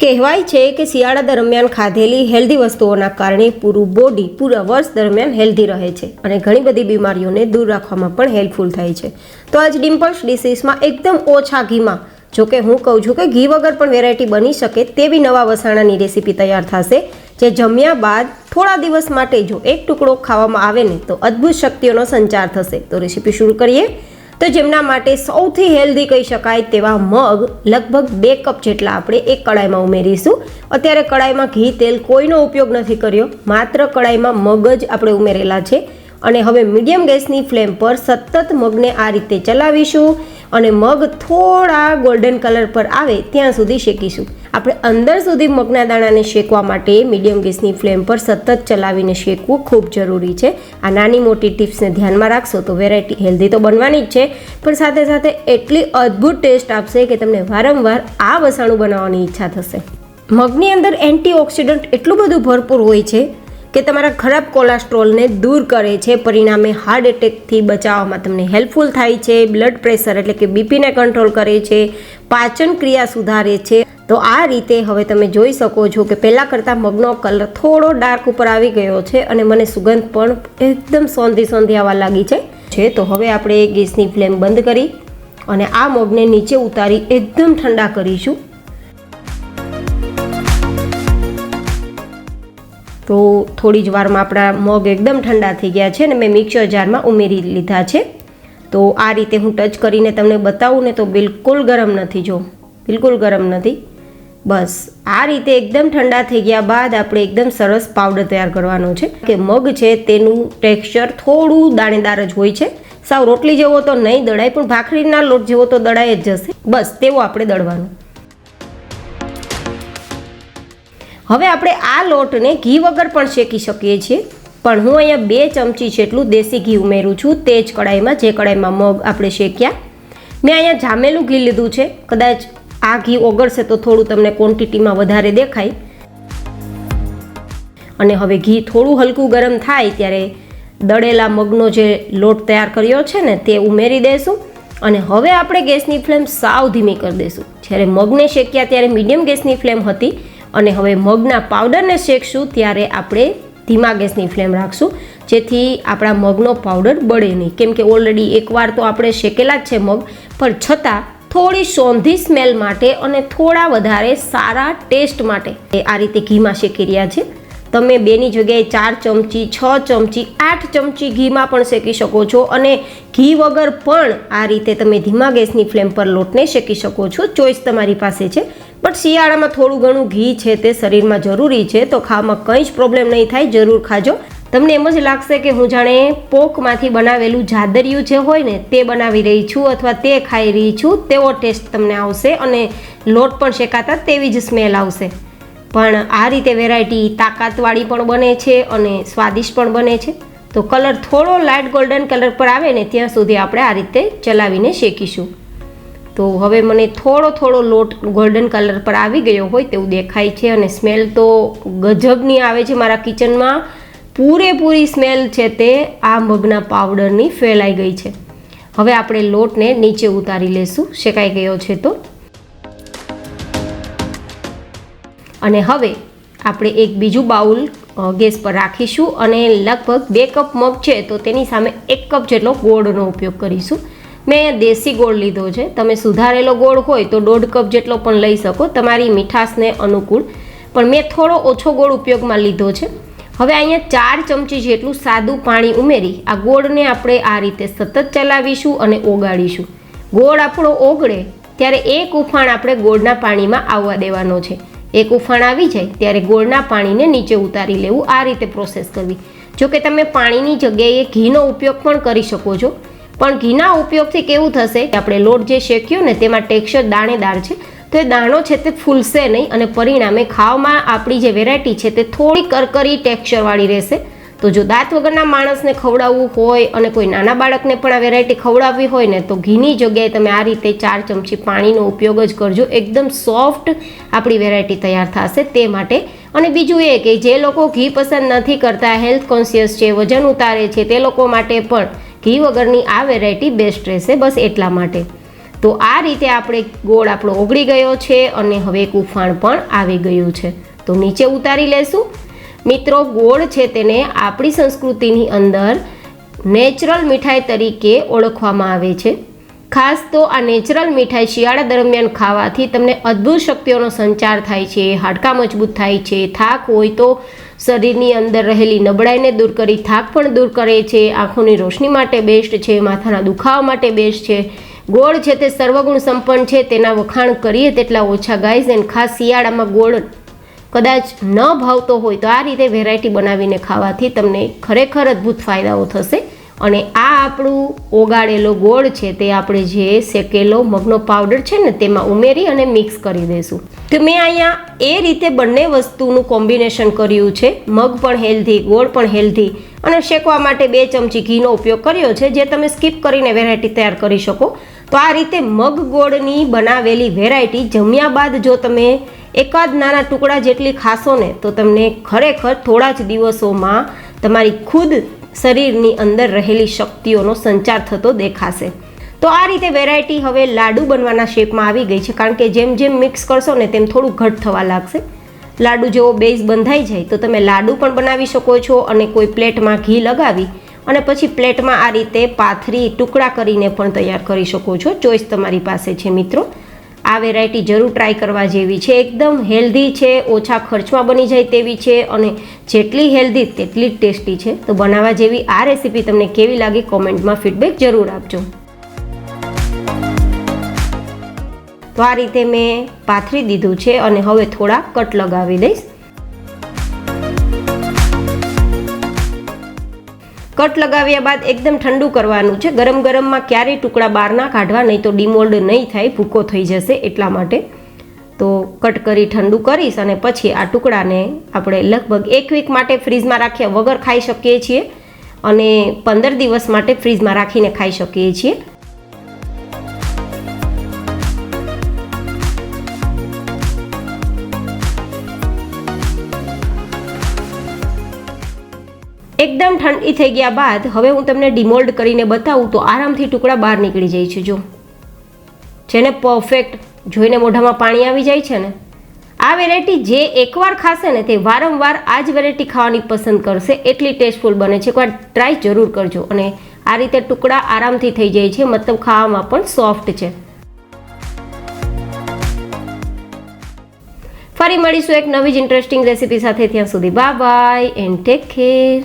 કહેવાય છે કે શિયાળા દરમિયાન ખાધેલી હેલ્ધી વસ્તુઓના કારણે પૂરું બોડી પૂરા વર્ષ દરમિયાન હેલ્ધી રહે છે અને ઘણી બધી બીમારીઓને દૂર રાખવામાં પણ હેલ્પફુલ થાય છે. તો આજ ડિમ્પલ્સ ડિશીસમાં એકદમ ઓછા ઘીમાં, જો કે હું કહું છું કે ઘી વગર પણ વેરાયટી બની શકે તેવી નવા વસાણાની રેસીપી તૈયાર થશે, જે જમ્યા બાદ થોડા દિવસ માટે જો એક ટુકડો ખાવામાં આવે ને તો અદ્ભુત શક્તિઓનો સંચાર થશે. તો રેસીપી શરૂ કરીએ. તો જેમના માટે સૌથી હેલ્ધી કહી શકાય તેવા મગ લગભગ 2 કપ જેટલા આપણે એક કડાઈમાં ઉમેરીશું. અત્યારે કડાઈમાં ઘી તેલ કોઈનો ઉપયોગ નથી કર્યો, માત્ર કડાઈમાં મગ જ આપણે ઉમેરેલા છે. અને હવે મીડિયમ ગેસની ફ્લેમ પર સતત મગને આ રીતે ચલાવીશું અને મગ થોડા ગોલ્ડન કલર પર આવે ત્યાં સુધી શેકીશું. આપણે અંદર સુધી મગના દાણાને શેકવા માટે મીડિયમ ગેસની ફ્લેમ પર સતત ચલાવીને શેકવું ખૂબ જરૂરી છે. આ નાની મોટી ટિપ્સને ધ્યાનમાં રાખશો તો વેરાયટી હેલ્ધી તો બનવાની જ છે, પણ સાથે સાથે એટલી અદ્ભુત ટેસ્ટ આપશે કે તમને વારંવાર આ વસાણું બનાવવાની ઈચ્છા થશે. મગની અંદર એન્ટીઓક્સિડન્ટ એટલું બધું ભરપૂર હોય છે કે તમારા ખરાબ કોલેસ્ટ્રોલને દૂર કરે છે, પરિણામે હાર્ટ એટેકથી બચાવવામાં તમને હેલ્પફુલ થાય છે, બ્લડ પ્રેશર એટલે કે બીપીને કંટ્રોલ કરે છે, પાચન ક્રિયા સુધારે છે. તો આ રીતે હવે તમે જોઈ શકો છો કે પહેલાં કરતાં મગનો કલર થોડો ડાર્ક ઉપર આવી ગયો છે અને મને સુગંધ પણ એકદમ સોંધી સોંધી આવવા લાગી છે. તો હવે આપણે ગેસની ફ્લેમ બંધ કરી અને આ મગને નીચે ઉતારી એકદમ ઠંડા કરીશું. તો થોડી જ વારમાં આપણા મગ એકદમ ઠંડા થઈ ગયા છે અને મેં મિક્સર જારમાં ઉમેરી લીધા છે. તો આ રીતે હું ટચ કરીને તમને બતાવું ને તો બિલકુલ ગરમ નથી, જો બિલકુલ ગરમ નથી. બસ આ રીતે એકદમ ઠંડા થઈ ગયા બાદ આપણે એકદમ સરસ પાવડર તૈયાર કરવાનો છે. કે મગ છે તેનું ટેક્સચર થોડું દાણેદાર જ હોય છે, સાવ રોટલી જેવો તો નહીં દળાય પણ ભાખરીના લોટ જેવો તો દળાય જ જશે. બસ તેવો આપણે દળવાનું. હવે આપણે આ લોટને ઘી વગર પણ શેકી શકીએ છીએ, પણ હું અહીંયા 2 ચમચી જેટલું દેશી ઘી ઉમેરું છું તે જ કડાઈમાં, જે કડાઈમાં મગ આપણે શેક્યા. મેં અહીંયા જામેલું ઘી લીધું છે, કદાચ આ ઘી ઓગળશે તો થોડું તમને ક્વોન્ટિટીમાં વધારે દેખાય. અને હવે ઘી થોડું હલકું ગરમ થાય ત્યારે દળેલા મગનો જે લોટ તૈયાર કર્યો છે ને તે ઉમેરી દઈશું. અને હવે આપણે ગેસની ફ્લેમ સાવ ધીમી કરી દઈશું. જ્યારે મગને શેક્યા ત્યારે મીડિયમ ગેસની ફ્લેમ હતી અને હવે મગના પાવડરને શેકશું ત્યારે આપણે ધીમા ગેસની ફ્લેમ રાખશું, જેથી આપણા મગનો પાવડર બળે નહીં. કેમ કે ઓલરેડી એકવાર તો આપણે શેકેલા જ છે મગ, પણ છતાં થોડી સોંધી સ્મેલ માટે અને થોડા વધારે સારા ટેસ્ટ માટે આ રીતે ઘીમાં શેકી રહ્યા છે. તમે 2ની જગ્યાએ 4 ચમચી, 6 ચમચી, 8 ચમચી ઘીમાં પણ શેકી શકો છો અને ઘી વગર પણ આ રીતે તમે ધીમા ગેસની ફ્લેમ પર લોટને શેકી શકો છો. ચોઈસ તમારી પાસે છે, બટ શિયાળામાં થોડું ઘણું ઘી છે તે શરીરમાં જરૂરી છે, તો ખાવામાં કંઈ જ પ્રોબ્લેમ નહીં થાય, જરૂર ખાજો. તમને એમ જ લાગશે કે હું જાણે પોકમાંથી બનાવેલું જાદરિયું જે હોય ને તે બનાવી રહી છું અથવા તે ખાઈ રહી છું તેવો ટેસ્ટ તમને આવશે અને લોટ પણ શેકાતા તેવી જ સ્મેલ આવશે. પણ આ રીતે વેરાયટી તાકાતવાળી પણ બને છે અને સ્વાદિષ્ટ પણ બને છે. તો કલર થોડો લાઇટ ગોલ્ડન કલર પર આવે ને ત્યાં સુધી આપણે આ રીતે ચલાવીને શેકીશું. તો હવે મને થોડો લોટ ગોલ્ડન કલર પર આવી ગયો હોય તેવું દેખાય છે અને સ્મેલ તો ગજબની આવે છે. મારા કિચનમાં પૂરેપૂરી સ્મેલ છે તે આ મગના પાવડરની ફેલાઈ ગઈ છે. હવે આપણે લોટને નીચે ઉતારી લેશું, શેકાઈ ગયો છે તો. અને હવે આપણે એક બીજું બાઉલ ગેસ પર રાખીશું અને લગભગ 2 કપ મગ છે તો તેની સામે 1 કપ જેટલો ગોળનો ઉપયોગ કરીશું. મેં દેશી ગોળ લીધો છે, તમે સુધારેલો ગોળ હોય તો 1.5 કપ જેટલો પણ લઈ શકો તમારી મીઠાશને અનુકૂળ, પણ મેં થોડો ઓછો ગોળ ઉપયોગમાં લીધો છે. હવે અહીંયા 4 ચમચી જેટલું સાદું પાણી ઉમેરી આ ગોળને આપણે આ રીતે સતત ચલાવીશું અને ઓગાળીશું. ગોળ આપણો ઓગળે ત્યારે એક ઉફાણ આપણે ગોળના પાણીમાં આવવા દેવાનો છે. એક ઉફાણ આવી જાય ત્યારે ગોળના પાણીને નીચે ઉતારી લેવું, આ રીતે પ્રોસેસ કરવી. જો કે તમે પાણીની જગ્યાએ ઘીનો ઉપયોગ પણ કરી શકો છો, પણ ઘીના ઉપયોગથી કેવું થશે કે આપણે લોટ જે શેક્યો ને તેમાં ટેક્સચર દાણેદાર છે તો એ દાણો છે તે ફૂલશે નહીં અને પરિણામે ખાવામાં આપણી જે વેરાયટી છે તે થોડી કરકરી ટેક્સચરવાળી રહેશે. તો જો દાંત વગરના માણસને ખવડાવવું હોય અને કોઈ નાના બાળકને પણ આ વેરાયટી ખવડાવવી હોય ને તો ઘીની જગ્યાએ તમે આ રીતે 4 ચમચી પાણીનો ઉપયોગ જ કરજો. એકદમ સોફ્ટ આપણી વેરાયટી તૈયાર થશે તે માટે. અને બીજું એ કે જે લોકો ઘી પસંદ નથી કરતા, હેલ્થ કોન્શિયસ છે, વજન ઉતારે છે, તે લોકો માટે પણ ઘી વગરની આ વેરાયટી બેસ્ટ રહેશે, બસ એટલા માટે. તો આ રીતે આપણે ગોળ આપણો ઓગળી ગયો છે અને હવે એક ઉફાણ પણ આવી ગયું છે. તો નીચે ઉતારી લેશું. મિત્રો, ગોળ છે તેને આપણી સંસ્કૃતિની અંદર નેચરલ મીઠાઈ તરીકે ઓળખવામાં આવે છે. ખાસ તો આ નેચરલ મીઠાઈ શિયાળા દરમિયાન ખાવાથી તમને અદ્ભુત શક્તિઓનો સંચાર થાય છે, હાડકાં મજબૂત થાય છે, થાક હોય તો શરીરની અંદર રહેલી નબળાઈને દૂર કરી થાક પણ દૂર કરે છે, આંખોની રોશની માટે બેસ્ટ છે, માથાના દુખાવા માટે બેસ્ટ છે. ગોળ છે તે સર્વગુણ સંપન્ન છે, તેના વખાણ કરીએ તેટલા ઓછા ગાઈઝ. એન્ડ ખાસ શિયાળામાં ગોળ કદાચ ન ભાવતો હોય તો આ રીતે વેરાયટી બનાવીને ખાવાથી તમને ખરેખર અદ્ભુત ફાયદાઓ થશે. અને આ આપણું ઓગાળેલો ગોળ છે તે આપણે જે શેકેલો મગનો પાવડર છે ને તેમાં ઉમેરી અને મિક્સ કરી દઈશું. તો મેં અહીંયા એ રીતે બંને વસ્તુનું કોમ્બિનેશન કર્યું છે. મગ પણ હેલ્ધી, ગોળ પણ હેલ્ધી અને શેકવા માટે 2 ચમચી ઘીનો ઉપયોગ કર્યો છે, જે તમે સ્કીપ કરીને વેરાયટી તૈયાર કરી શકો. તો આ રીતે મગ ગોળની બનાવેલી વેરાયટી જમ્યા બાદ જો તમે એકાદ નાના ટુકડા જેટલી ખાશો ને તો તમને ખરેખર થોડા જ દિવસોમાં તમારી ખુદ શરીરની અંદર રહેલી શક્તિઓનો સંચાર થતો દેખાશે. તો આ રીતે વેરાયટી હવે લાડુ બનવાના શેપમાં આવી ગઈ છે, કારણ કે જેમ જેમ મિક્સ કરશો ને તેમ થોડું ઘટ થવા લાગશે. લાડુ જેવો બેઝ બંધાઈ જાય તો તમે લાડુ પણ બનાવી શકો છો અને કોઈ પ્લેટમાં ઘી લગાવી અને પછી પ્લેટમાં આ રીતે પાથરી ટુકડા કરીને પણ તૈયાર કરી શકો છો. ચોઈસ તમારી પાસે છે મિત્રો. આ વેરાયટી જરૂર ટ્રાય કરવા જેવી છે. એકદમ હેલ્ધી છે, ઓછા ખર્ચમાં બની જાય તેવી છે અને જેટલી હેલ્ધી તેટલી જ ટેસ્ટી છે. તો બનાવવા જેવી આ રેસીપી તમને કેવી લાગી કોમેન્ટમાં ફીડબેક જરૂર આપજો. તો આ રીતે મેં પાથરી દીધું છે અને હવે થોડા કટ લગાવી દઈશ. કટ લગાવ્યા બાદ એકદમ ઠંડુ કરવાનું છે. ગરમ ગરમમાં ક્યારેય ટુકડા બહાર ના કાઢવા, નહીં તો ડીમોલ્ડ નહીં થાય, ભૂકો થઈ જશે એટલા માટે. તો કટ કરી ઠંડુ કરીશ અને પછી આ ટુકડાને આપણે લગભગ 1 વીક માટે ફ્રીજમાં રાખ્યા વગર ખાઈ શકીએ છીએ અને 15 દિવસ માટે ફ્રીજમાં રાખીને ખાઈ શકીએ છીએ. એકદમ ઠંડી થઈ ગયા બાદ હવે હું તમને ડિમોલ્ડ કરીને બતાવું તો આરામથી ટુકડા બહાર નીકળી જાય છે. જો છે ને પરફેક્ટ, જોઈને મોઢામાં પાણી આવી જાય છે ને. આ વેરાયટી જે એકવાર ખાશે ને તે વારંવાર આ જ વેરાયટી ખાવાની પસંદ કરશે, એટલી ટેસ્ટફુલ બને છે. એકવાર ટ્રાય જરૂર કરજો. અને આ રીતે ટુકડા આરામથી થઈ જાય છે, મતલબ ખાવામાં પણ સોફ્ટ છે. ફરી મળીશું એક નવી જ ઇન્ટરેસ્ટિંગ રેસીપી સાથે. ત્યાં સુધી bye bye and take care.